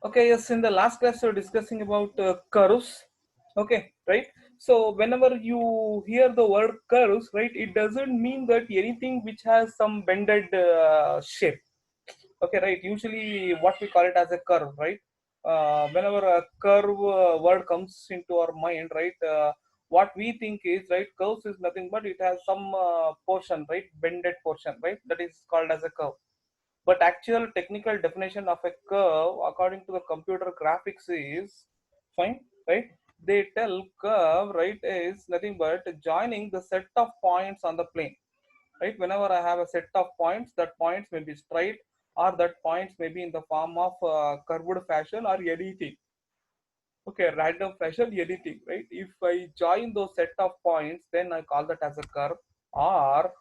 Okay, yes, in the last class we were discussing about curves. Okay, right? So whenever you hear the word curves, right, it doesn't mean that anything which has some bended shape. Okay, right? Usually what we call it as a curve, right? Whenever a curve word comes into our mind, right, what we think is, right, curves is nothing but it has some portion, right, bended portion, right, that is called as a curve. But actual technical definition of a curve according to the computer graphics is fine, right? They tell curve, right, is nothing but joining the set of points on the plane, right? Whenever I have a set of points, that points may be straight or that points may be in the form of curved fashion or anything. Okay, random fashion, anything, right? If I join those set of points, then I call that as a curve. Or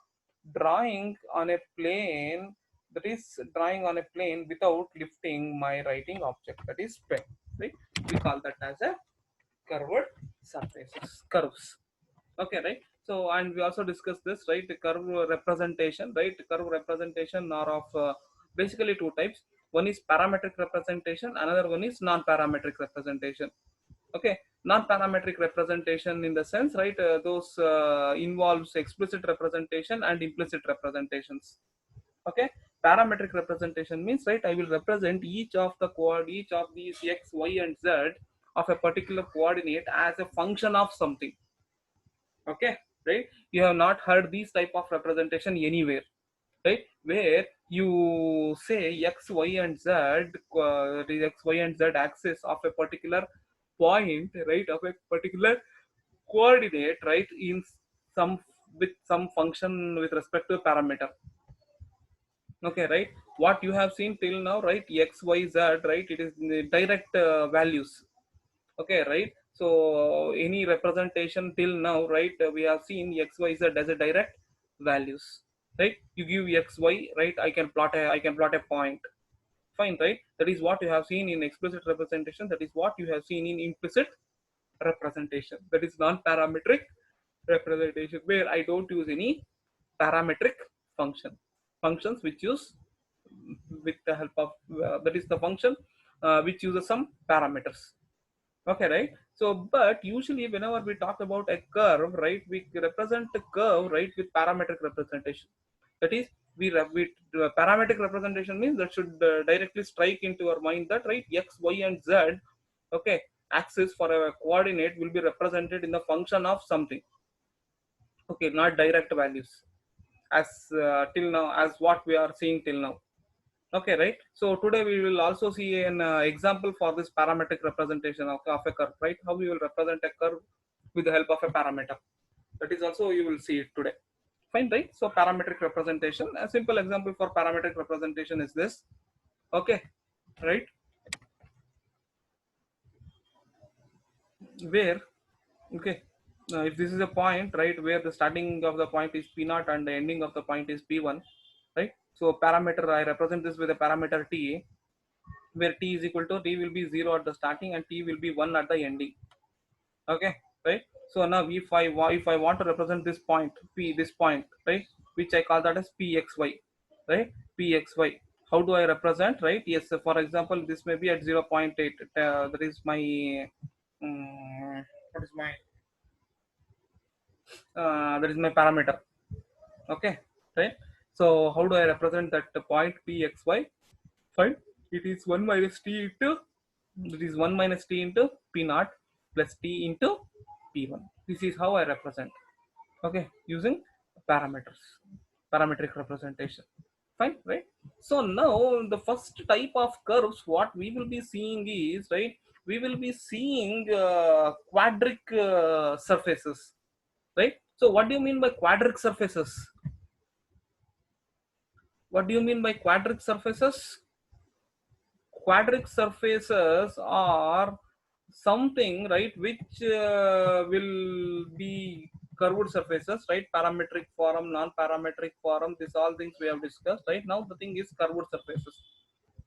drawing on a plane, that is drawing on a plane without lifting my writing object, that is pen, right? We call that as a curved surfaces, curves. Okay, right? So and we also discussed this, right? The curve representation, right? Curve representation are of basically two types. One is parametric representation, another one is non-parametric representation. Okay, non-parametric representation in the sense, right, those involves explicit representation and implicit representations. Okay, parametric representation means, right, I will represent each of these x, y and z of a particular coordinate as a function of something. Okay, right, you have not heard these type of representation anywhere, right, where you say x, y and z, the x, y and z axis of a particular point, right, of a particular coordinate, right, in some, with some function with respect to a parameter. Okay, right, what you have seen till now, right, x, y, z, right, it is the direct values. Okay, right, so any representation till now, right, we have seen x, y, z as a direct values, right? You give x, y, right, I can plot a point. Fine, right? That is what you have seen in explicit representation, that is what you have seen in implicit representation, that is non-parametric representation, where I don't use any parametric functions which use with the help of that is the function which uses some parameters. Okay, right? So but usually whenever we talk about a curve, right, we represent the curve, right, with parametric representation. That is, we parametric representation means that should directly strike into our mind that, right, x, y and z, okay, axis for a coordinate will be represented in the function of something. Okay, not direct values as till now, as what we are seeing till now. Okay, right? So today we will also see an example for this parametric representation of a curve, right? How we will represent a curve with the help of a parameter. That is also you will see it today. Fine, right? So parametric representation. A simple example for parametric representation is this. Okay, right? Where, okay, if this is a point, right, where the starting of the point is p naught and the ending of the point is p1, right? So parameter, I represent this with a parameter t, where t is equal to, t will be 0 at the starting and t will be 1 at the ending. Okay, right? So now if I want to represent this point p, this point, right, which I call that as pxy, right, pxy, how do I represent, right? Yes, so for example, this may be at 0.8, that is my what is my that is my parameter. Okay, right? So how do I represent that point pxy? Fine, it is 1 minus t into, it is 1 minus t into p naught plus t into p1. This is how I represent. Okay, using parameters, parametric representation. Fine, right? So now the first type of curves what we will be seeing is, right, we will be seeing quadric surfaces, right? So what do you mean by quadric surfaces? What do you mean by quadric surfaces? Quadric surfaces are something, right, which will be curved surfaces, right? Parametric form, non-parametric form, this all things we have discussed. Right now the thing is curved surfaces,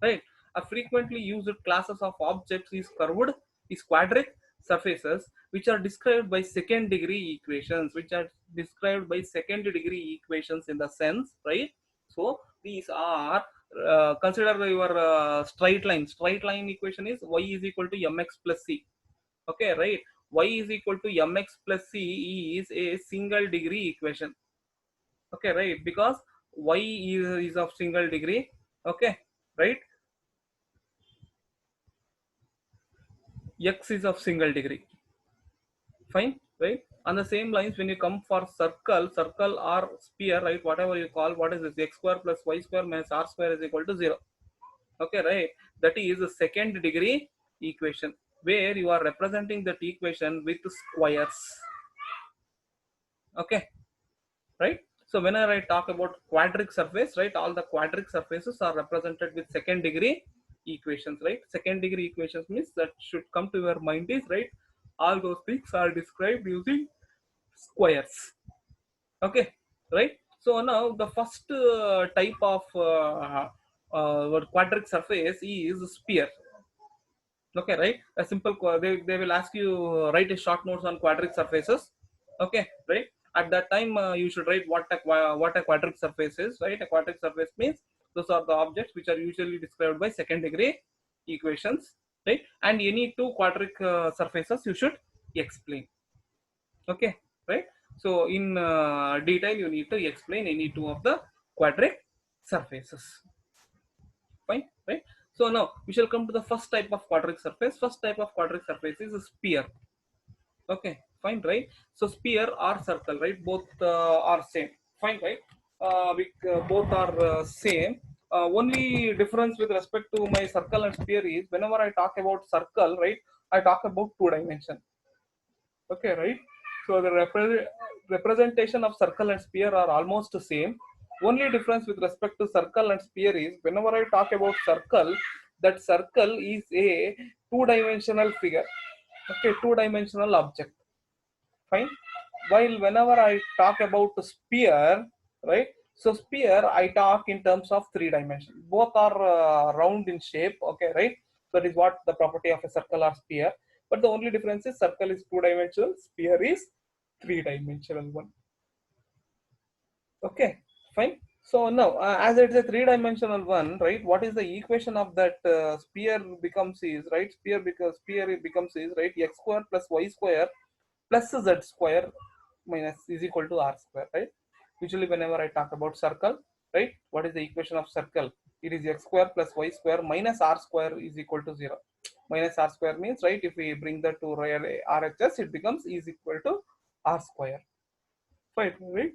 right? A frequently used classes of objects is curved, is quadric surfaces, which are described by second degree equations, which are described by second degree equations in the sense, right? So these are consider your straight line. Straight line equation is y is equal to mx plus c. Okay, right? Y is equal to mx plus c is a single degree equation. Okay, right? Because y is of single degree. Okay, right? X is of single degree. Fine, right? On the same lines, when you come for circle or sphere, right, whatever you call, what is this? X square plus y square minus r square is equal to 0. Okay, right? That is a second degree equation where you are representing that equation with squares. Okay, right? So whenever I talk about quadric surface, right, all the quadric surfaces are represented with second degree equations, right? Second degree equations means that should come to your mind is, right, all those things are described using squares. Okay, right? So now the first type of quadric surface is sphere. Okay, right? A simple they will ask you write a short notes on quadric surfaces. Okay, right? At that time you should write what a quadric surface is, right? A quadric surface means those are the objects which are usually described by second degree equations, right? And any two quadric surfaces you should explain. Okay, right? So in detail you need to explain any two of the quadric surfaces. Fine, right? So now we shall come to the first type of quadric surface. First type of quadric surface is a sphere. Okay, fine, right? So sphere or circle, right, both are same. Fine, right? Both are same. Only difference with respect to my circle and sphere is whenever I talk about circle, right, I talk about two dimension. Okay, right? So the representation of circle and sphere are almost the same. Only difference with respect to circle and sphere is whenever I talk about circle, that circle is a two-dimensional figure. Okay, two-dimensional object. Fine. While whenever I talk about sphere, right? So sphere I talk in terms of three dimension. Both are round in shape. Okay, right? That is what the property of a circle or sphere. But the only difference is circle is two-dimensional, sphere is three-dimensional one. Okay, fine. So now, as it's a three-dimensional one, right? What is the equation of that sphere becomes is, right? Sphere it becomes is, right? X square plus y square plus z square minus is equal to r square, right? Usually, whenever I talk about circle, right? What is the equation of circle? It is x square plus y square minus r square is equal to 0. Minus r square means, right? If we bring that to RHS, it becomes is equal to r square. Fine, right?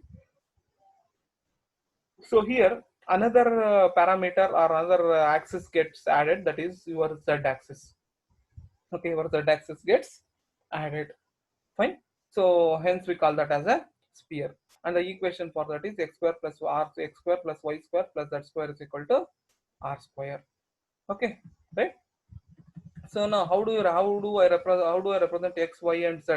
So here another parameter or another axis gets added, that is your z axis. Okay, your z axis gets added. Fine. So hence we call that as a sphere, and the equation for that is x square plus x square plus y square plus z square is equal to r square. Okay, right? So now how do I represent x, y, and z?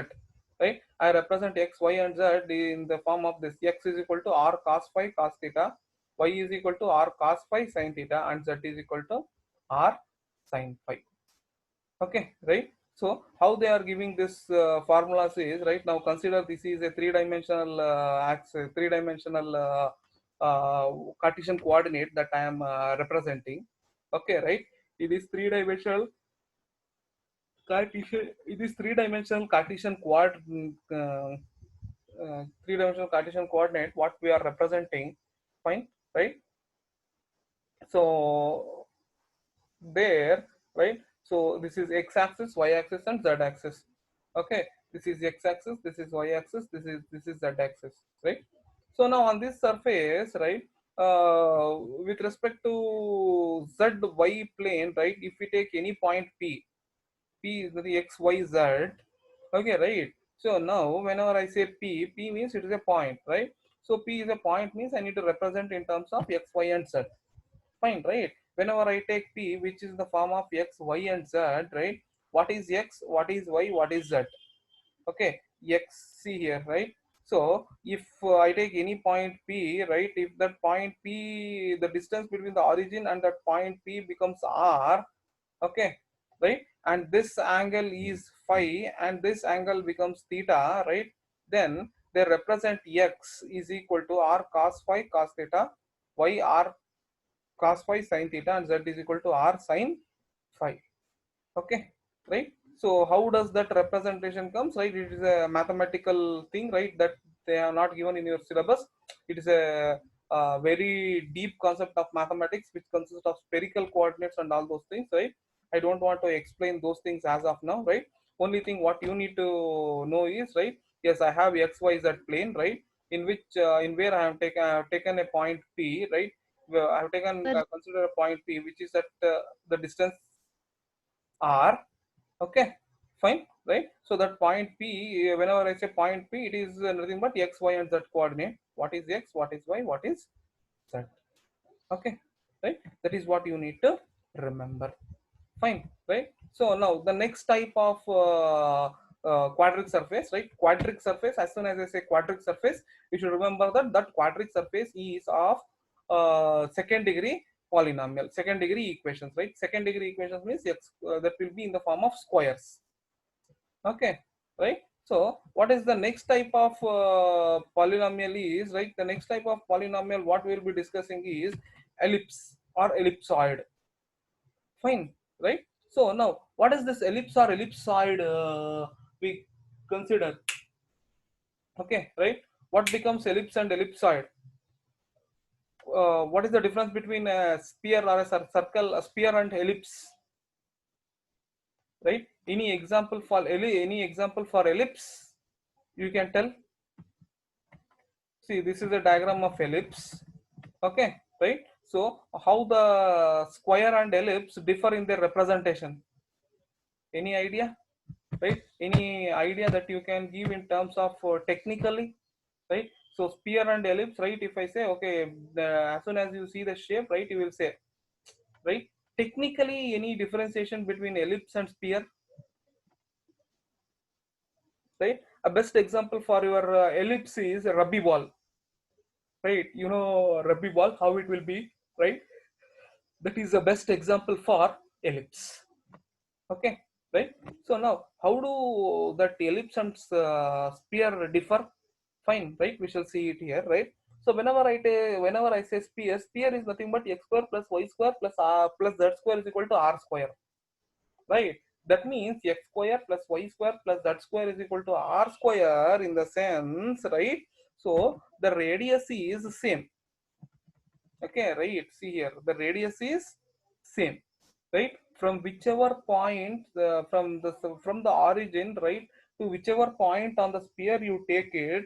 Right? I represent x, y, and z in the form of this: x is equal to r cos phi cos theta, y is equal to r cos phi sin theta, and z is equal to r sin phi. Okay, right? So how they are giving this formulas is, right, now consider this is a three-dimensional axis, three-dimensional Cartesian coordinate that I am representing. Okay, right? It is three-dimensional Cartesian. It is three-dimensional Cartesian three-dimensional Cartesian coordinate. What we are representing, fine, right? So there, right? So this is x-axis, y-axis, and z-axis. Okay, this is x-axis, this is y-axis, this is z-axis, right? So now on this surface, right? With respect to z-y plane, right? If we take any point P is the x, y, z. Okay, right? So now whenever I say P means it is a point, right? So P is a point means I need to represent in terms of x, y, and z. Fine, right? Whenever I take P, which is the form of x, y, and z, right? What is x, what is y, what is z? Okay, x, see here, right? So if I take any point P, right? If that point P, the distance between the origin and that point P becomes r, okay, right? And this angle is phi, and this angle becomes theta, right? Then they represent x is equal to r cos phi cos theta, y r cos phi sin theta, and z is equal to r sin phi. Okay, right? So how does that representation comes, right? It is a mathematical thing, right, that they are not given in your syllabus. It is a very deep concept of mathematics which consists of spherical coordinates and all those things, right? I don't want to explain those things as of now, right? Only thing what you need to know is, right, yes, I have xyz plane, right, in which in where I have taken a point p, right, where I have taken consider a point p which is at the distance r. Okay, fine, right? So that point p, whenever I say point p, it is nothing but x, y, and z coordinate. What is x, what is y, what is z? Okay, right? That is what you need to remember. Fine, right? So now the next type of quadric surface, right? Quadric surface. As soon as I say quadric surface, you should remember that that quadric surface is of second degree polynomial, second degree equations, right? Second degree equations means x that will be in the form of squares. Okay, right? So what is the next type of polynomial is, right? The next type of polynomial what we will be discussing is ellipse or ellipsoid. Fine, right? So now what is this ellipse or ellipsoid we consider? Okay, right? What becomes ellipse and ellipsoid? What is the difference between a sphere or a circle, a sphere and ellipse? Right? Any example for any example for ellipse? You can tell. See, this is a diagram of ellipse. Okay, right? So how the square and ellipse differ in their representation? Any idea? Right? Any idea that you can give in terms of technically? Right? So sphere and ellipse, right? If I say, okay, as soon as you see the shape, right, you will say, right? Technically, any differentiation between ellipse and sphere, right? A best example for your ellipse is a rugby ball, right? You know rugby ball, how it will be, right? That is the best example for ellipse. Okay, right? So now, how do that ellipse and sphere differ? Fine, right? We shall see it here, right? So whenever I say sphere, sphere is nothing but x square plus y square plus plus z square is equal to r square, right? That means x square plus y square plus z square is equal to r square in the sense, right? So the radius is same. Okay, right? See here, the radius is same, right? From whichever point from the origin, right, to whichever point on the sphere you take it.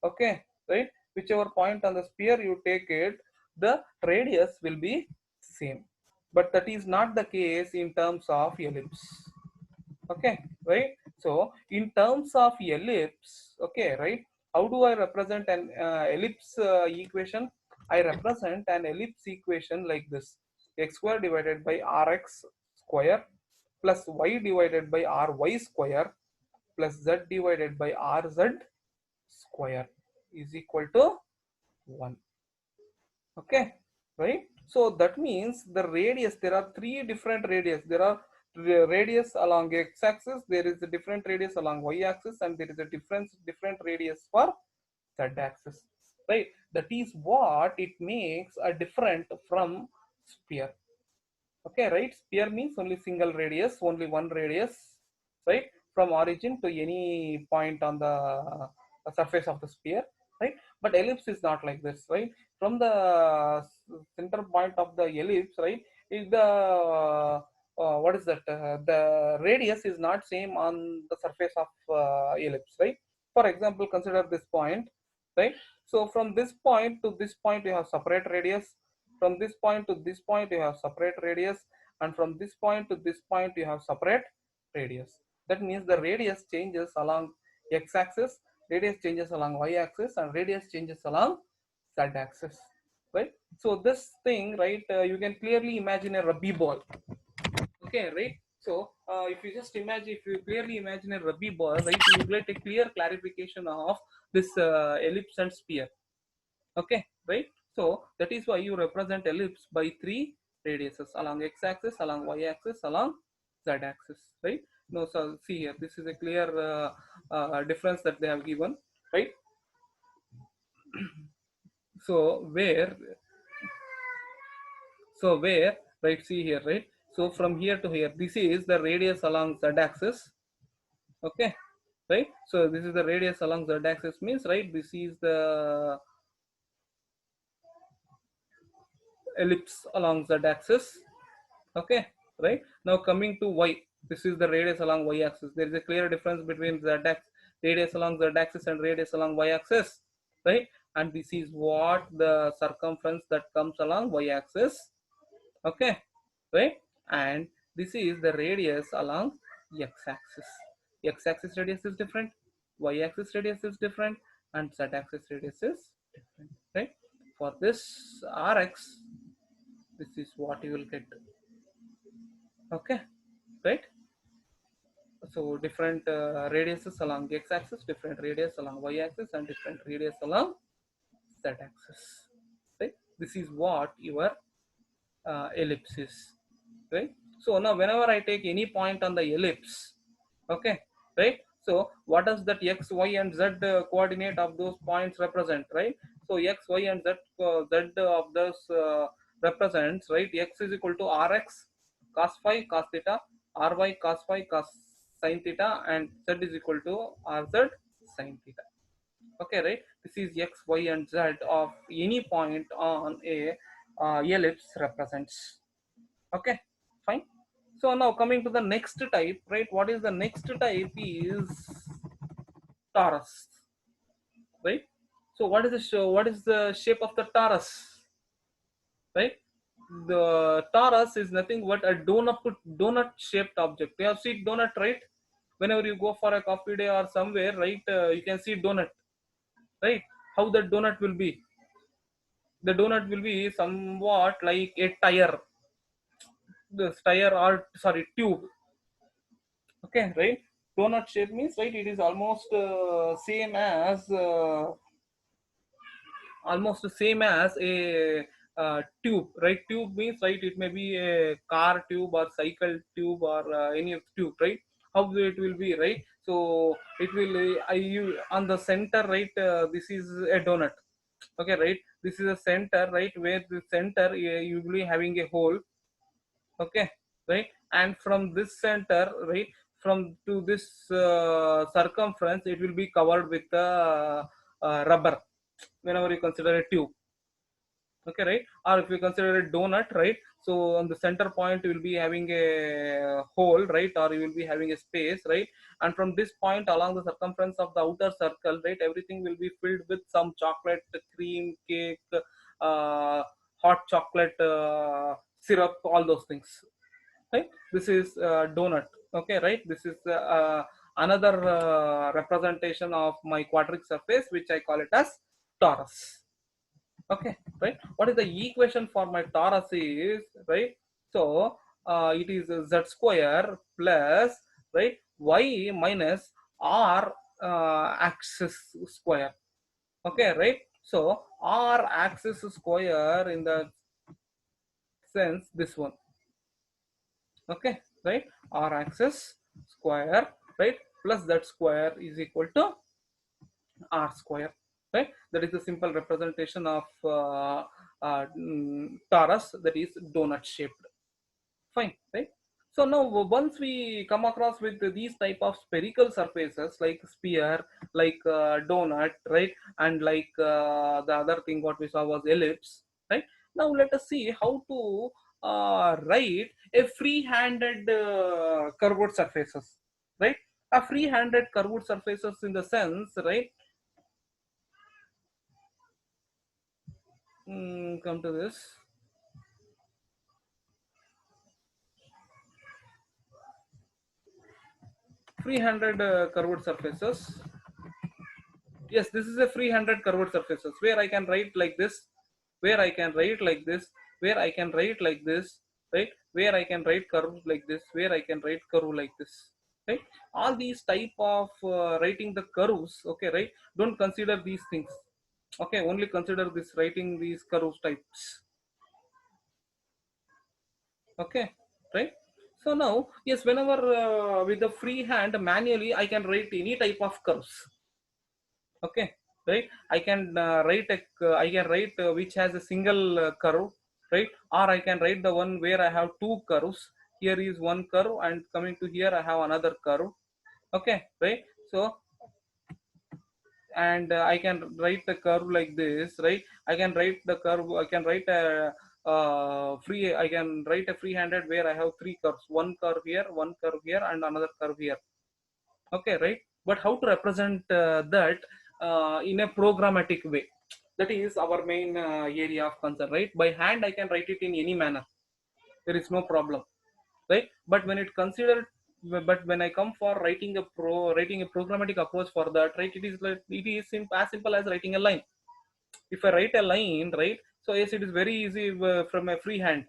Okay, right? Whichever point on the sphere you take it, the radius will be same. But that is not the case in terms of ellipse. Okay, right? So in terms of ellipse, okay, right, how do I represent an ellipse equation? I represent an ellipse equation like this: x square divided by rx square plus y divided by ry square plus z divided by rz square is equal to 1. Okay, right? So that means the radius, there are three different radius. There are radius along x-axis, there is a different radius along y-axis, and there is a different radius for z-axis, right? That is what it makes a different from sphere. Okay, right? Sphere means only single radius, only one radius, right, from origin to any point on the surface of the sphere, right? But ellipse is not like this, right? From the center point of the ellipse, right, is the what is that? The radius is not same on the surface of ellipse, right? For example, consider this point, right? So from this point to this point, you have separate radius. From this point to this point, you have separate radius, and from this point to this point, you have separate radius. That means the radius changes along x-axis, radius changes along y-axis, and radius changes along z-axis, right? So this thing, right, you can clearly imagine a rugby ball. Okay, right? So if you just imagine, if you clearly imagine a rugby ball, right, you get a clear clarification of this ellipse and sphere. Okay, right? So that is why you represent ellipse by three radiuses: along x-axis, along y-axis, along z-axis, right? No, so see here, this is a clear difference that they have given, right? So So where, right, see here, right, so from here to here, this is the radius along z axis. Okay, right, so this is the radius along z axis, means, right, this is the ellipse along z axis. Okay, right, now coming to y, this is the radius along y axis. There is a clear difference between z axis, radius along z axis, and radius along y axis, right, and this is what the circumference that comes along y axis. Okay, right, and this is the radius along x axis. X axis radius is different, y axis radius is different, and z axis radius is different, right. For this rx, this is what you will get. Okay, right, so different radiuses along x axis, different radius along y axis, and different radius along z axis, right. This is what your ellipse is, right. So now whenever I take any point on the ellipse, okay, right, so what does that x, y, and z coordinate of those points represent, right. So x, y, and z of those represents, right, x is equal to rx cos phi cos theta, ry cos phi cos sin theta, and z is equal to rz sin theta. Okay, right, this is x, y, and z of any point on a ellipse represents. Okay, fine. So now coming to the next type, right, what is the next type is torus, right. So what is what is the shape of the torus, right. The torus is nothing but a donut shaped object. You have seen donut, right? Whenever you go for a coffee day or somewhere, right, you can see donut, right. How the donut will be? The donut will be somewhat like a tire, the tire, or sorry, tube. Okay, right, donut shape means, right, it is almost same as almost the same as a tube, right. Tube means, right, it may be a car tube or cycle tube or any of tube, right. How it will be, right, so it will you on the center, right, this is a donut. Okay, right, this is a center, right, where the center you will be having a hole. Okay, right, and from this center, right, from to this circumference, it will be covered with rubber, whenever you consider a tube. Okay, right, or if you consider a donut, right, so on the center point you will be having a hole, right, or you will be having a space, right, and from this point along the circumference of the outer circle, right, everything will be filled with some chocolate, cream, cake, uh, hot chocolate, syrup, all those things, right. This is donut. Okay, right, this is another representation of my quadric surface, which I call it as torus. Okay, right, what is the equation for my torus is, right, so it is z square plus, right, y minus r axis square. Okay, right, so r axis square in the sense this one. Okay, right, r axis square, right, plus z square is equal to r square, right. That is the simple representation of torus, that is donut shaped. Fine, right. So now once we come across with these type of spherical surfaces like sphere, like donut, right, and like the other thing what we saw was ellipse, right. Now let us see how to write a free-handed curved surfaces, right. A free-handed curved surfaces in the sense, right. Come to this. Free-handed curved surfaces. Yes, this is a free-handed curved surfaces where I can write like this, where I can write like this, where I can write like this, right? Where I can write curve like this, where I can write curve like this, right? All these type of writing the curves, okay, right? Don't consider these things, okay? Only consider this writing these curves types, okay, right. So now, yes, whenever with the free hand manually I can write any type of curves. Okay, right, I can write a I can write which has a single curve, right? Or I can write the one where I have two curves. Here is one curve, and coming to here I have another curve. Okay, right? So, and I can write the curve like this, right? I can write the curve. I can write a free. I can write a free-handed where I have three curves. One curve here, one curve here, and another curve here. Okay, right? But how to represent that in a programmatic way? That is our main area of concern, right? By hand, I can write it in any manner. There is no problem, right? But when it considered, but when I come for writing a programmatic approach for that, right? It is like it is as simple as writing a line. If I write a line, right? So yes, it is very easy from a free hand,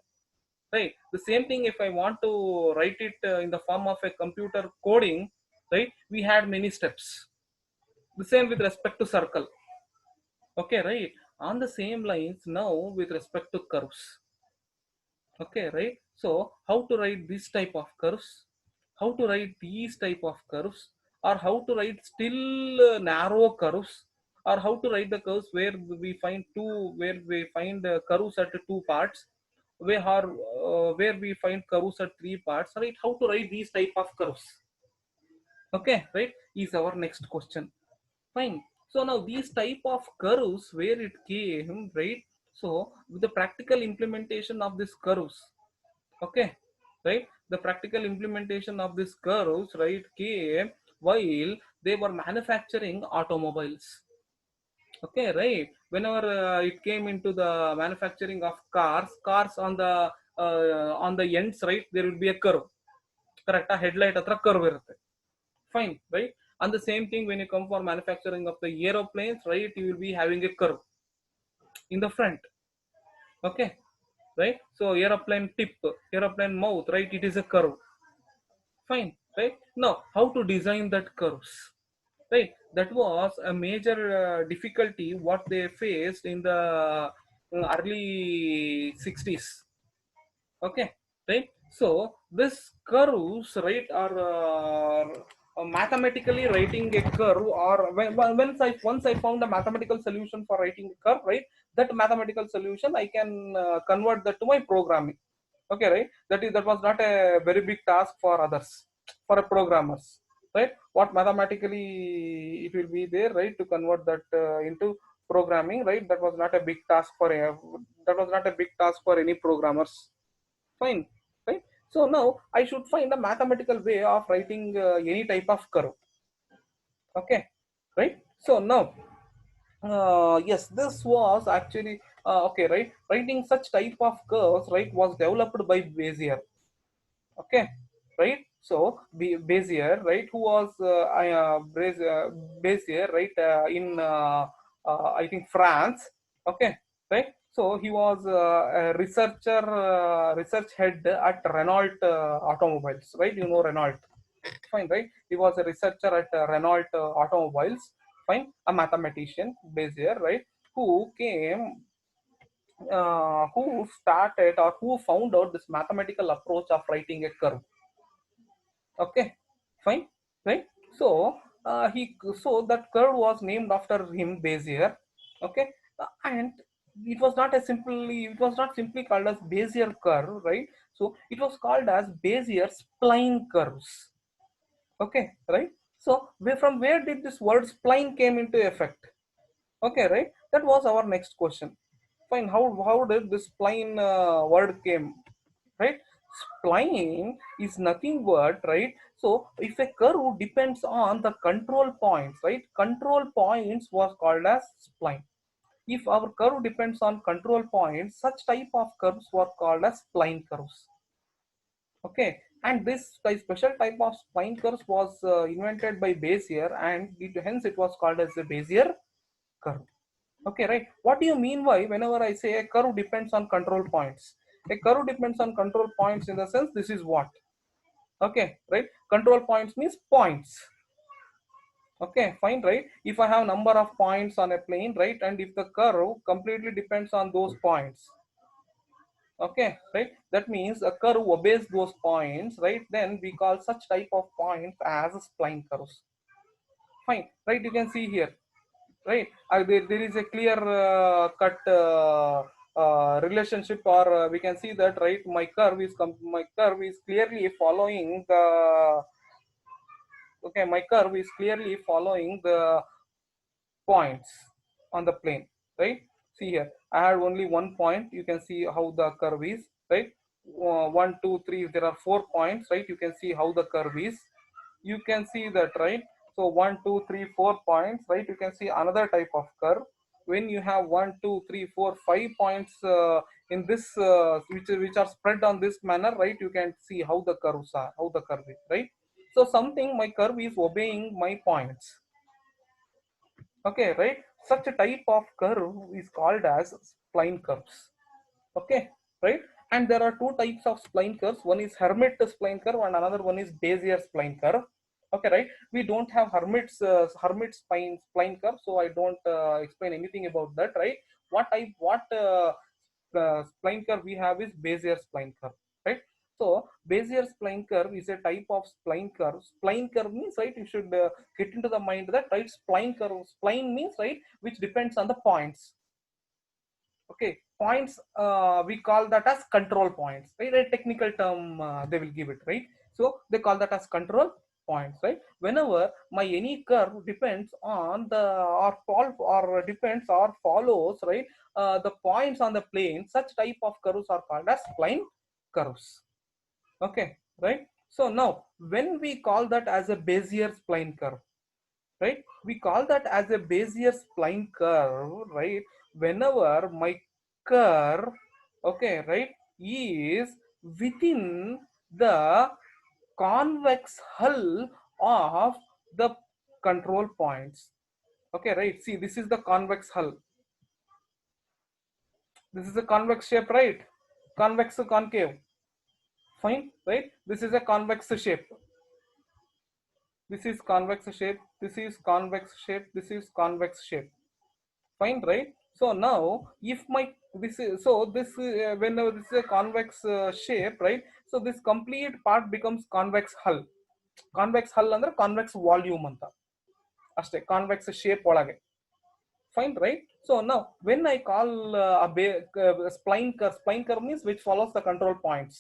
right? The same thing if I want to write it in the form of a computer coding, right? We had many steps. The same with respect to circle. Okay, right? On the same lines now with respect to curves. Okay, right? So how to write this type of curves? How to write these type of curves? Or how to write still narrow curves? Or how to write the curves where we find curves at two parts, where we find curves at three parts, right? How to write these type of curves? Okay, right? Is our next question. Fine. So now these type of curves where it came, right? So with the practical implementation of these curves, okay, right? The practical implementation of these curves, right, came while they were manufacturing automobiles. Okay, right? Whenever it came into the manufacturing of cars on the ends, right, there will be a curve. Correct? A headlight atra curve irutte. Fine, right? And the same thing when you come for manufacturing of the aeroplanes, right? You will be having a curve in the front. Okay, right? So aeroplane tip, aeroplane mouth, right? It is a curve. Fine, right? Now, how to design that curves? Right, that was a major difficulty what they faced in the early 60s. Okay, right? So this curves, right, are mathematically writing a curve, or once I found a mathematical solution for writing a curve, right, that mathematical solution I can convert that to my programming. Okay, right? That was not a very big task for others, for a programmers, right? What mathematically it will be there, right, to convert that into programming, right? That was not a big task for any programmers. Fine, right? So now I should find a mathematical way of writing any type of curve. Okay, right? So now, yes, this was actually okay, right? Writing such type of curves, right, was developed by Bezier. Okay, right? So Bezier, right, who was Bezier, right, in I think France. Okay, right? So he was a research head at Renault Automobiles, right? You know Renault. Fine, right? He was a researcher at Renault Automobiles. Fine, a mathematician, Bezier, right? Who came, who started or who found out this mathematical approach of writing a curve. Okay, fine, right? So so that curve was named after him, Bezier. Okay, and it was not simply called as Bezier curve, right? So it was called as Bezier spline curves. Okay, right? So from where did this word spline came into effect? Okay, right? That was our next question. Fine. How did this spline word came? Right? Spline is nothing but, right? So if a curve depends on the control points, right? Control points was called as spline. If our curve depends on control points, such type of curves were called as spline curves. Okay, and this special type of spline curves was invented by Bezier, and hence it was called as the Bezier curve. Okay, right? What do you mean by whenever I say a curve depends on control points? A curve depends on control points in the sense this is what? Okay, right? Control points means points. Okay, fine, right? If I have number of points on a plane, right, and if the curve completely depends on those points, okay, right, that means a curve obeys those points, right, then we call such type of points as spline curves. Fine, right? You can see here, right, there is a clear cut relationship, or we can see that, right, my curve is clearly following the, okay, my curve is clearly following the points on the plane, right? See here, I had only one point. You can see how the curve is, right? 1 2 3, there are 4 points, right? You can see how the curve is. You can see that, right? So 1 2 3 4 points, right? You can see another type of curve. When you have 1 2 3 4 5 points in this which are spread on this manner, right? You can see how the curves are, how the curve is, right? So something, my curve is obeying my points. Okay, right? Such a type of curve is called as spline curves. Okay, right? And there are two types of spline curves. One is Hermit spline curve and another one is Bezier spline curve. Okay, right? We don't have Hermit spline curve, so I don't explain anything about that, right? What spline curve we have is Bezier spline curve, right? So Bezier spline curve is a type of spline curve. Spline curve means, right, you should get into the mind that, right, spline curve, spline means, right, which depends on the points. Okay, points, we call that as control points, right? A technical term they will give it, right? So they call that as control points, right? Whenever my any curve depends on the, or depends or follows, right, the points on the plane, such type of curves are called as spline curves. Okay, right? So now when we call that as a Bezier spline curve, right, we call that as a Bezier spline curve, right, whenever my curve, okay, right, is within the convex hull of the control points. Okay, right, see, this is the convex hull, this is a convex shape, right? Convex to concave, fine, right? This is a convex shape, this is convex shape, this is convex shape, this is convex shape, fine, right? So now if my, this is, so this whenever this is a convex shape, right, so this complete part becomes convex hull. Convex hull ಅಂದ್ರೆ convex volume ಅಂತ ಅಷ್ಟೇ, convex shape ಒಳಗೆ, fine, right? So now when I call spline curve means which follows the control points,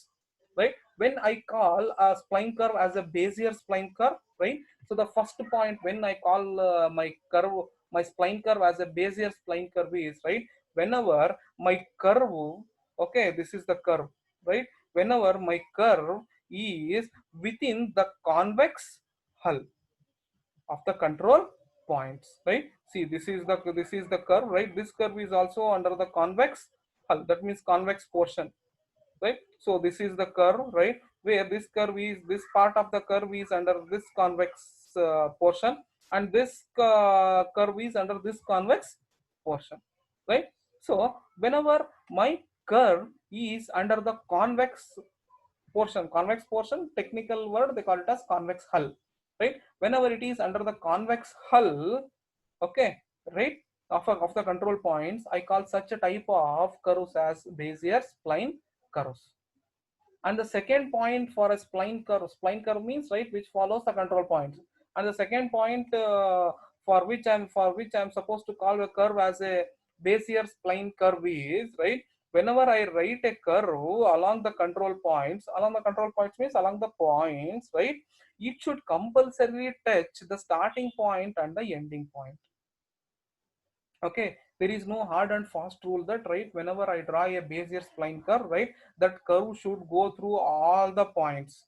right? When I call a spline curve as a Bezier spline curve, right, so the first point when I call my curve, my spline curve as a Bezier spline curve is, right, whenever my curve, okay, this is the curve, right, whenever my curve is within the convex hull of the control points, right? See, this is the curve, right? This curve is also under the convex hull, that means convex portion, right? So this is the curve, right, where this curve is, this part of the curve is under this convex portion, and this curve is under this convex portion, right? So whenever my curve is under the convex portion, technical word they call it as convex hull, right? Whenever it is under the convex hull, okay, right, of the control points, I call such a type of curves as Bezier spline curves. And the second point for a spline curve means, right, which follows the control points. And the second point for which I'm supposed to call a curve as a Bezier spline curve is, right, whenever I write a curve along the control points, means along the points, right, it should compulsorily touch the starting point and the ending point. Okay, there is no hard and fast rule that, right, whenever I draw a Bezier spline curve, right, that curve should go through all the points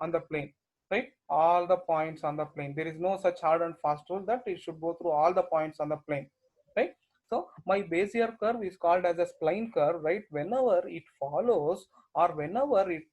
on the plane, right, all the points on the plane. There is no such hard and fast rule that it should go through all the points on the plane, right? So my Bezier curve is called as a spline curve, right, whenever it follows or whenever it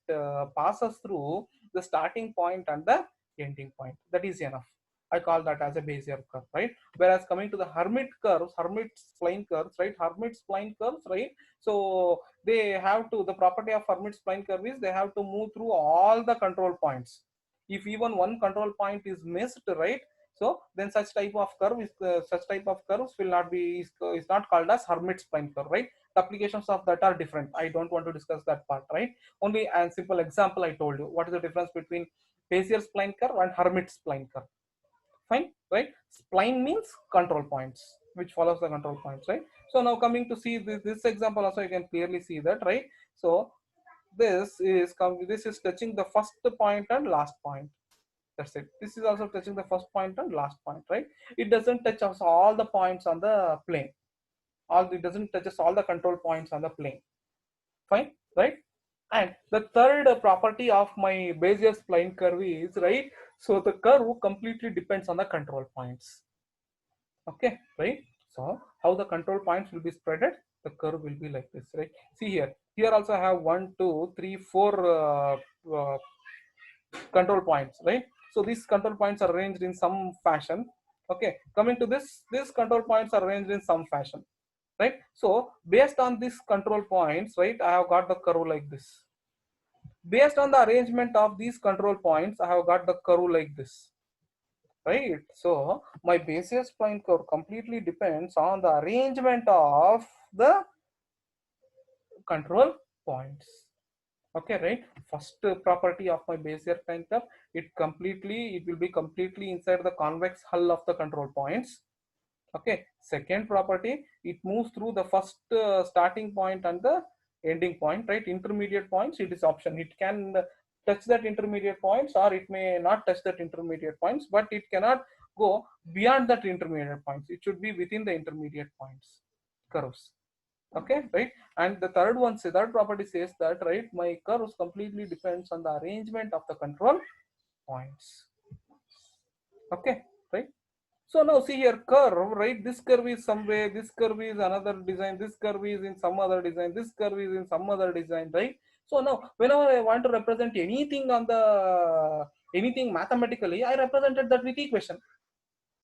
passes through the starting point and the ending point. That is enough. I call that as a Bezier curve, right? Whereas coming to the Hermit curves, Hermit spline curves, right? Hermit spline curves, right? So they have to, the property of Hermit spline curve is they have to move through all the control points. If even one control point is missed, right? So then such type of curves will not be, is not called as Hermit spline curve, right? The applications of that are different. I don't want to discuss that part, right? Only a simple example I told you. What is the difference between Bezier spline curve and Hermit spline curve? Fine, right? Spline means control points. which follows the control points, right? So now coming to see this example also, you can clearly see that, right? So this is touching the first point and last point. That's it. This is also touching the first point and last point, right? It doesn't touch us all the points on the plane. It doesn't touches all the control points on the plane. Fine, right? And the third property of my Bezier spline curve is, right, so the curve completely depends on the control points. Okay, right? So how the control points will be spreaded, the curve will be like this, right? See here. Here also I have 1, 2, 3, 4 control points, right? So these control points are arranged in some fashion. Okay, coming to this, these control points are arranged in some fashion, right? So based on these control points, right, I have got the curve like this. Based on the arrangement of these control points, I have got the curve like this, right? So my Bezier spline curve completely depends on the arrangement of the control points. Okay, right? First property of my Bezier spline curve, it will be completely inside the convex hull of the control points. Okay, second property, it moves through the first starting point and the ending point, right? Intermediate points, it is option, it can touch that intermediate points or it may not touch that intermediate points, but it cannot go beyond that intermediate points. It should be within the intermediate points curves. Okay, right? And the third property says that, right, my curves completely depends on the arrangement of the control points. Okay, right? So now see here, curve, right? This curve is somewhere, this curve is another design, this curve is in some other design, this curve is in some other design, right? So now whenever I want to represent anything on the anything mathematically, I represented that with equation,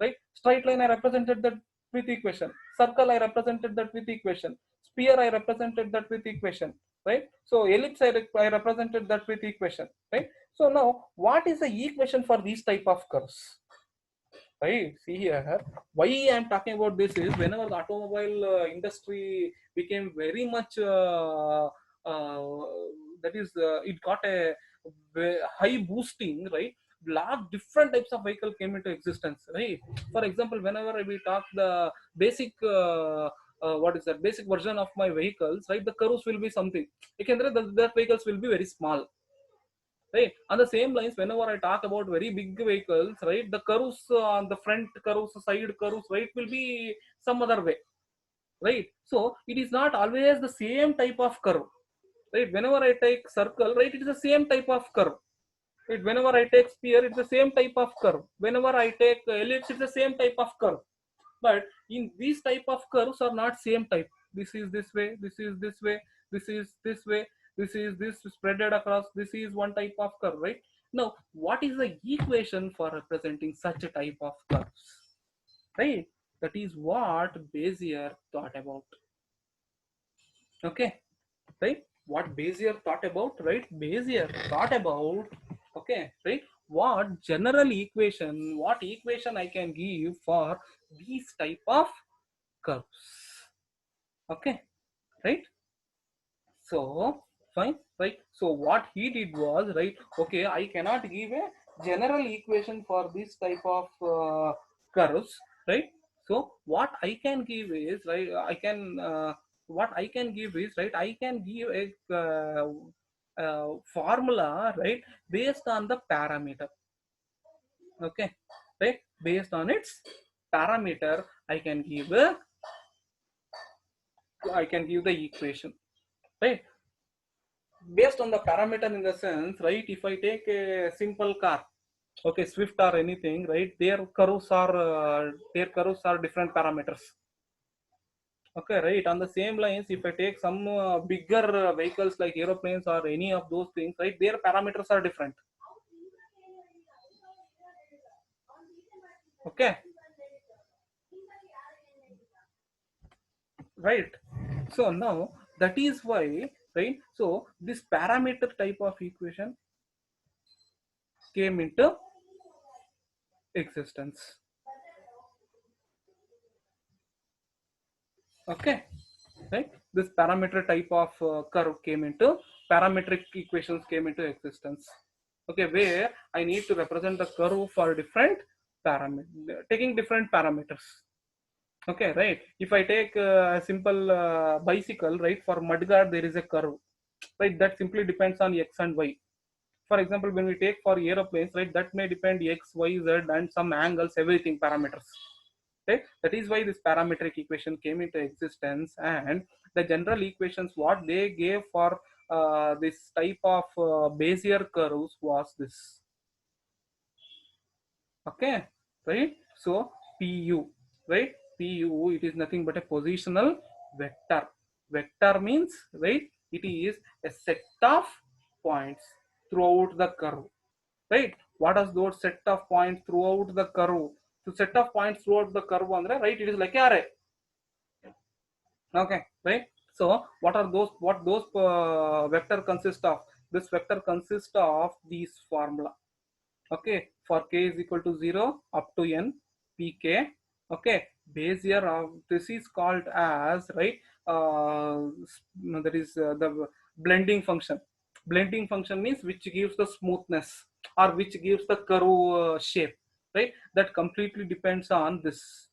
right? Straight line I represented that with equation, circle I represented that with equation, sphere I represented that with equation, right? So ellipse I represented that with equation, right? So now what is the equation for these type of curves? Right, see here, why I am talking about this is whenever the automobile industry became very much that is it got a high boosting, right? Lot different types of vehicle came into existence, right? For example, whenever we talk the basic what is that basic version of my vehicles, right? The curves will be something, that vehicles will be very small, right? On the same lines, whenever I talk about very big vehicles, right, the curves on the front curves, side curves, right, will be some other way, right? So it is not always the same type of curve, right? Whenever I take circle, right, it is the same type of curve, right? Whenever I take sphere, it's the same type of curve. Whenever I take ellipse, it's the same type of curve. But in these type of curves are not same type. This is this way, this is this way, this is this way, this is this spreaded across, this is one type of curve, right? Now what is the equation for representing such a type of curves, right? That is what Bezier thought about. Okay, right? What Bezier thought about, right? Bezier thought about, okay, right? What general equation, what equation I can give for these type of curves. Okay, right? So fine, right? So what he did was, right, okay, I cannot give a general equation for this type of curves, right? So what I can give is, right, what I can give is, right, I can give a formula, right, based on the parameter. Okay, right? Based on its parameter, I can give the equation, right? Based on the parameter, in the sense, right, if I take a simple car, okay, Swift or anything, right, their curves are different parameters. Okay, right? On the same lines, if I take some bigger vehicles like aeroplanes or any of those things, right, their parameters are different. Okay, right? So now that is why, right, so this parameter type of equation came into existence. Okay, right? This parameter type of parametric equations came into existence. Okay, where I need to represent the curve for different parameters, taking different parameters. Okay, right? If I take a simple bicycle, right, for mudguard there is a curve, right? That simply depends on x and y. For example, when we take for aeroplanes, right, that may depend x, y, z, and some angles, everything parameters. Right? That is why this parametric equation came into existence, and the general equations what they gave for this type of Bezier curves was this. Okay, right? So pu, right? Pu, it is nothing but a positional vector. Vector means, right, it is a set of points throughout the curve, right? What are those set of points throughout the curve? So set of points throughout the curve andre, right, it is like array. Okay, right? So what are those, what those vector consist of? This vector consists of these formula. Okay, for k is equal to 0 up to n pk. Okay, Bezier of this is called as, right, that is the blending function. Blending function means which gives the smoothness or which gives the curve shape, right? That completely depends on this.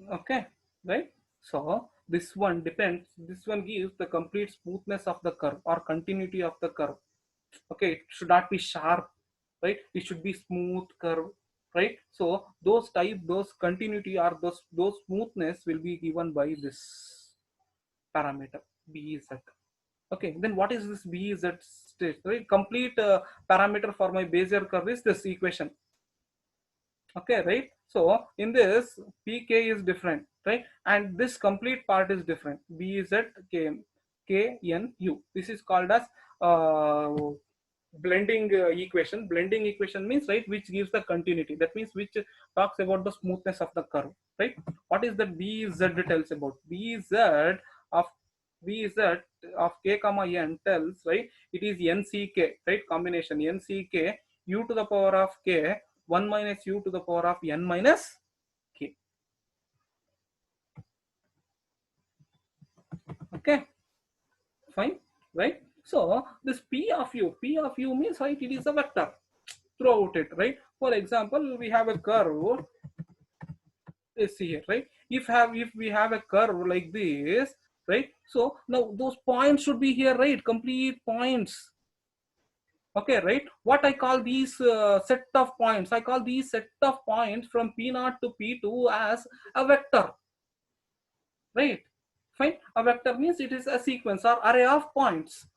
Okay, right? So this one depends, this one gives the complete smoothness of the curve or continuity of the curve. Okay, it should not be sharp, right? It should be smooth curve, right? So those type, those continuity or those smoothness will be given by this parameter bz. Okay, then what is this bz state, right? Complete parameter for my Bezier curve is this equation. Okay, right? So in this pk is different, right, and this complete part is different, bz knu. This is called as uh, blending equation. Blending equation means, right, which gives the continuity, that means which talks about the smoothness of the curve, right? What is that bz tells about? Bz of bz of k comma n tells, right, it is nck, right, combination nck u to the power of k 1 minus u to the power of n minus k. Okay, fine, right? So this p of u means, right, it is a vector throughout it, right? For example, we have a curve is here, right? If we have a curve like this, right? So now those points should be here, right? Complete points. Okay, right? What I call these set of points, I call these set of points from p0 to p2 as a vector, right? Fine. A vector means it is a sequence or array of points,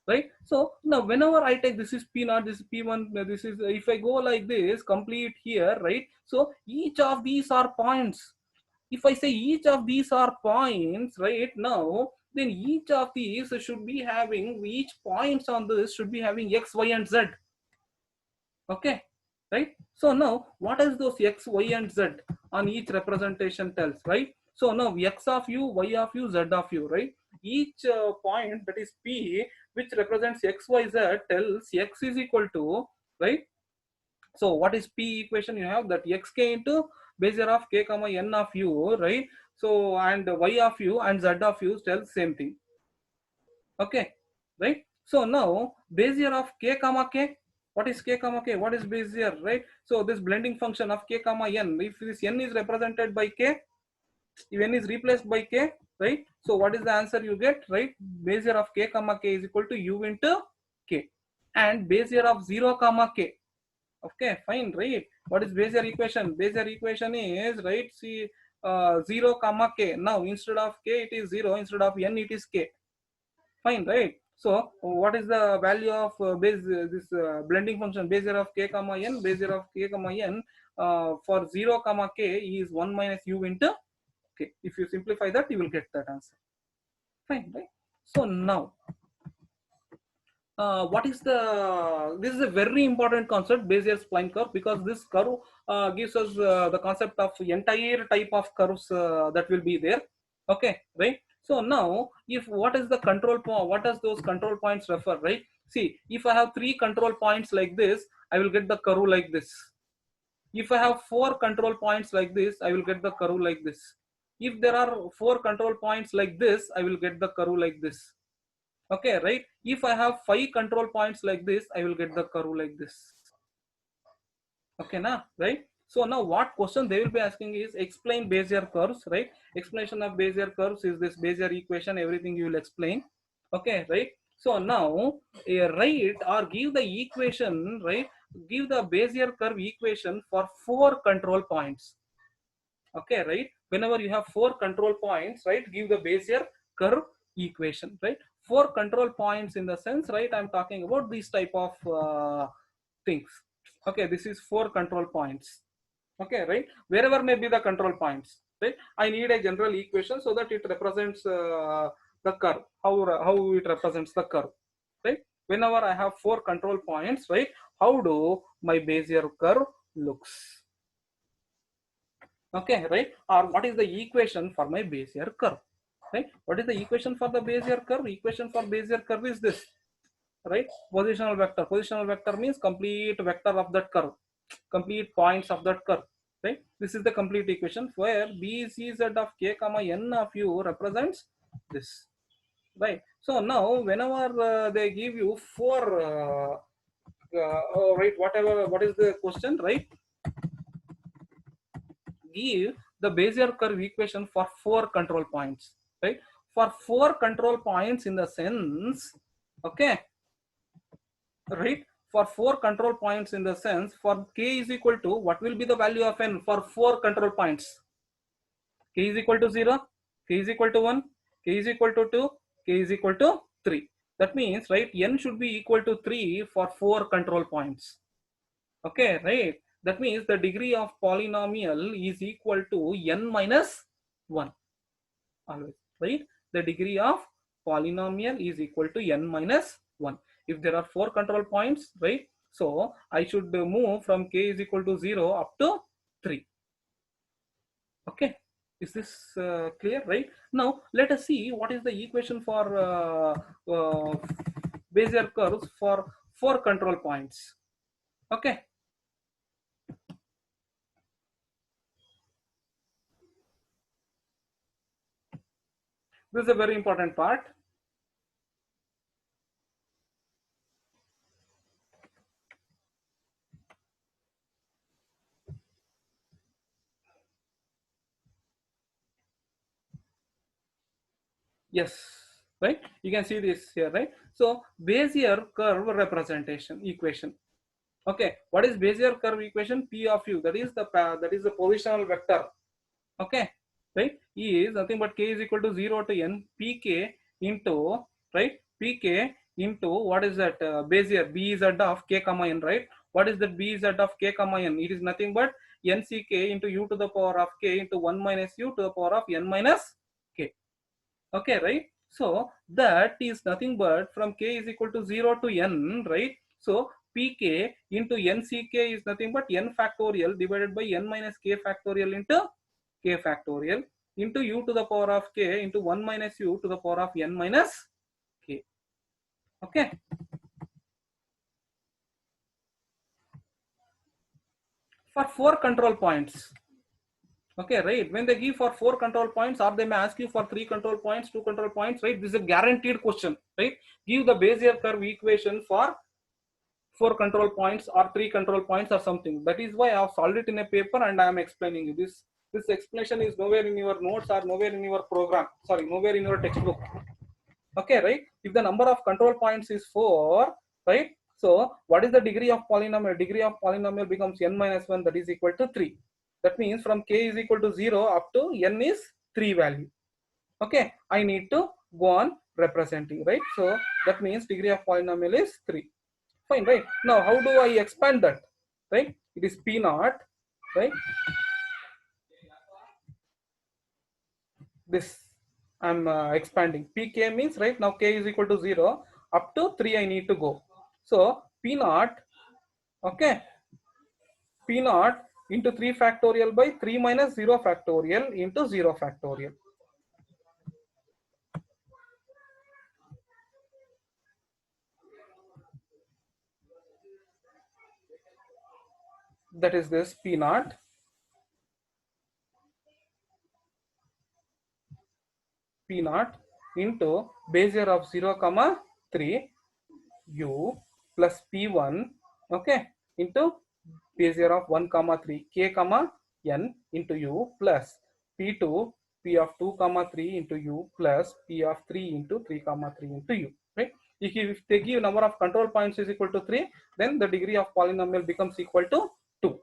right? So now whenever I take, this is p0, this is p1, this is, if I go like this complete here, right? So each of these are points. If I say each of these are points, right, now then each of these should be having, each points on this should be having x, y, and z. Okay, right? So now what is those x, y, and z on each representation tells, right? So now x of u, y of u, z of u, right? Each point, that is p, which represents x, y, z tells x is equal to, right? So what is p equation? You have that xk into Bezier of k comma n of u, right? So and y of u and z of u tells same thing. Okay, right? So now Bezier of k comma k, what is k comma k? What is Bezier, right? So this blending function of k comma n, if this n is represented by k, if n is replaced by k, right? So what is the answer you get, right? Bezier of k comma k is equal to u into k, and Bezier of 0 comma k. Okay, fine, right? What is Bezier equation? Bezier equation is, right, see, 0 comma k. Now instead of k it is 0, instead of n it is k. Fine, right? So what is the value of base this blending function Bezier of k comma n? Bezier of k comma n for 0 comma k is 1 minus u into k. If you simplify that, you will get that answer. Fine, right? So now what is the, this is a very important concept, Bezier spline curve, because this curve gives us the concept of entire type of curves that will be there. Okay, right? So now if what is the control point, what does those control points refer, right? See, if I have 3 control points like this, I will get the curve like this. If I have 4 control points like this, I will get the curve like this. If there are 4 control points like this, I will get the curve like this. Okay, right? If I have 5 control points like this, I will get the curve like this. Okay, now, right? So now what question they will be asking is explain Bezier curves, right? Explanation of Bezier curves is this Bezier equation, everything you will explain. Okay, right? So now write or give the equation, right? Give the Bezier curve equation for 4 control points. Okay, right? Whenever you have 4 control points, right? Give the Bezier curve equation, right? 4 control points in the sense, right? I'm talking about these type of things. Okay, this is 4 control points. Okay, right? Wherever may be the control points, right? I need a general equation so that it represents the curve, how it represents the curve, right? Whenever I have 4 control points, right? How do my Bezier curve looks? Okay, right? Or what is the equation for my Bezier curve, right? What is the equation for the Bezier curve? Equation for Bezier curve is this, right? Positional vector. Positional vector means complete vector of that curve, complete points of that curve, right? This is the complete equation where b c z of k comma n of u represents this, right? So now whenever they give you 4 right, whatever, what is the question, right? Give the Bezier curve equation for 4 control points, right? For 4 control points in the sense, okay, right? For 4 control points in the sense, for k is equal to, what will be the value of n for 4 control points? K is equal to 0, k is equal to 1, k is equal to 2, k is equal to 3. That means, right, n should be equal to 3 for 4 control points. Okay, right? That means the degree of polynomial is equal to n minus 1. Always, right? The degree of polynomial is equal to n minus 1. If there are 4 control points, right? So I should move from k is equal to 0 up to 3. Okay, is this clear, right? Now let us see what is the equation for Bezier curves for 4 control points. Okay, this is a very important part. Yes, right? You can see this here, right? So Bezier curve representation equation. Okay, what is Bezier curve equation? P of u, that is the positional vector. Okay, right? E is nothing but k is equal to 0 to n pk into, right, pk into what is that Bezier b z of k comma n, right? What is that b z of k comma n? It is nothing but nck into u to the power of k into 1 minus u to the power of n minus k. Okay, right? So that is nothing but from k is equal to 0 to n, right? So pk into nck is nothing but n factorial divided by n minus k factorial into k factorial into u to the power of k into 1 minus u to the power of n minus k. Okay, for 4 control points. Okay, right? When they give for 4 control points, or they may ask you for 3 control points, 2 control points, right? This is a guaranteed question, right? Give the Bezier curve equation for 4 control points or 3 control points or something. That is why I have solved it in a paper and I am explaining you. This explanation is nowhere in your notes or nowhere in your program. Sorry, nowhere in your textbook. Okay, right? If the number of control points is 4, right? So what is the degree of polynomial? Degree of polynomial becomes n minus 1, that is equal to 3. That means from k is equal to 0 up to n is 3 value. Okay, I need to go on representing, right? So that means degree of polynomial is 3. Fine, right? Now how do I expand that? Right? It is p naught, right? This I'm expanding. Pk means, right, now k is equal to 0 up to 3 I need to go. So p naught, okay, p naught into 3 factorial by 3 minus 0 factorial into 0 factorial. That is this p naught into Bezier of 0 comma 3 u plus p1, okay, into Bezier of 1 comma 3 k comma n into u plus p2 p of 2 comma 3 into u plus p of 3 into 3 comma 3 into u, right? If they give number of control points is equal to 3, then the degree of polynomial becomes equal to 2.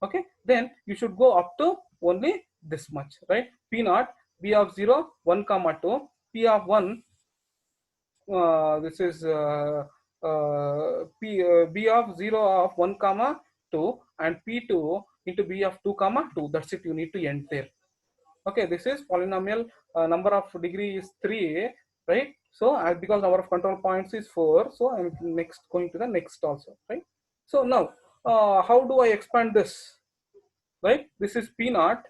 Okay, then you should go up to only this much, right? P naught b of 0 1 comma 2 p of 1 this is b of 0 of 1 comma 2 and p2 into b of 2 comma 2. That's it, you need to end there. Okay, this is polynomial, number of degree is 3, right? So because number of control points is 4, so I'm next going to the next also, right? So now how do I expand this, right? This is p naught,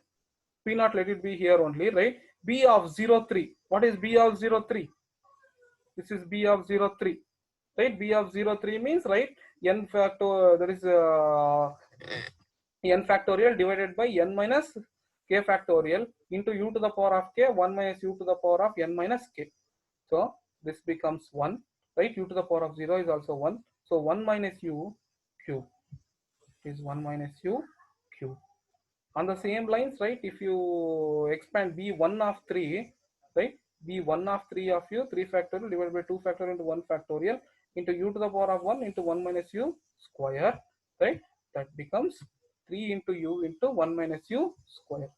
let it be here only, right? B of 0 3. What is b of 0 3? This is b of 0 3, right? B of 0 3 means, right, n factor, that is n factorial divided by n minus k factorial into u to the power of k 1 minus u to the power of n minus k. So this becomes 1, right? U to the power of 0 is also 1, so 1 minus u cube is 1 minus u cube. On the same lines, right, if you expand b1 of 3, right, b1 of 3 of u 3 factorial divided by 2 factorial into 1 factorial into u to the power of 1 into 1 minus u square, right? That becomes 3 into u into 1 minus u square,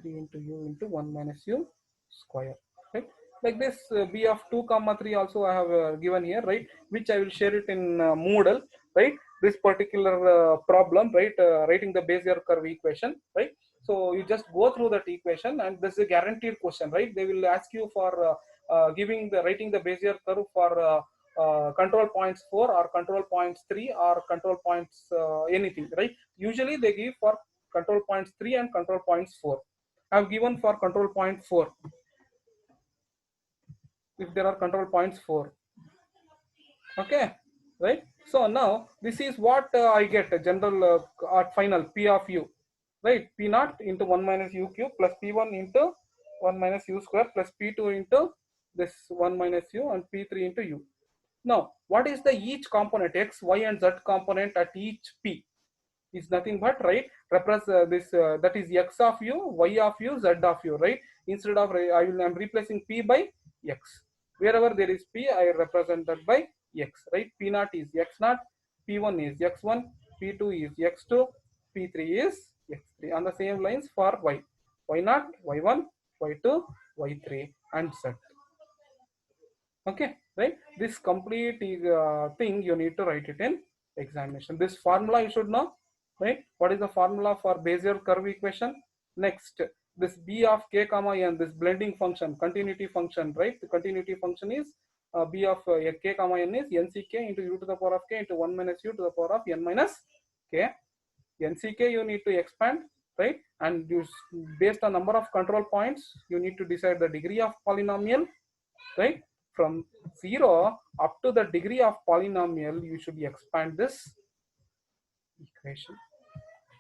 3 into u into 1 minus u square, right? Like this, b of 2 comma 3 also I have given here, right, which I will share it in Moodle, right? This particular problem, right, writing the Bezier curve equation, right? So you just go through that equation, and this is a guaranteed question, right? They will ask you for giving the writing the Bezier curve for control points 4 or control points 3 or control points anything, right? Usually they give for control points 3 and control points 4. I have given for control point 4 if there are control points 4. Okay, right? So now this is what I get a general at final p of u, right? P naught into 1 minus u cube plus p1 into 1 minus u square plus p2 into this 1 minus u and p3 into u. Now what is the each component x, y and z component at each p? Is nothing but, right, represent this that is x of u, y of u, z of u, right? Instead of I'm replacing p by x. Wherever there is p, I represent that by x, right? P naught is x naught, p1 is x1, p2 is x2, p3 is x3. On the same lines for y, y naught, y1, y2, y3 and z. Okay, right? This complete thing you need to write it in examination. This formula you should know, right? What is the formula for Bezier curve equation? Next, this b of k comma n, this blending function, continuity function, right? The continuity function is b of k comma n is nck into u to the power of k into 1 minus u to the power of n minus k. nck you need to expand, right? And you, based on number of control points, you need to decide the degree of polynomial, right? From 0 up to the degree of polynomial, you should expand this equation.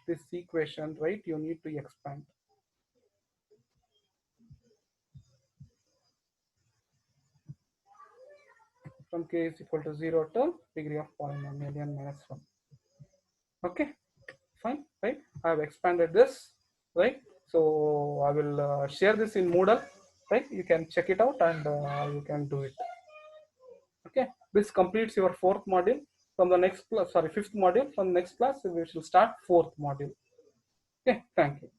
This equation, right, you need to expand. From k is equal to 0 to degree of polynomial n minus 1. Okay, fine, right? I have expanded this, right? So I will share this in Moodle, right? You can check it out and you can do it. Okay, this completes your fourth module. From the next class, sorry, fifth module. From the next class, we shall start fourth module. Okay, thank you.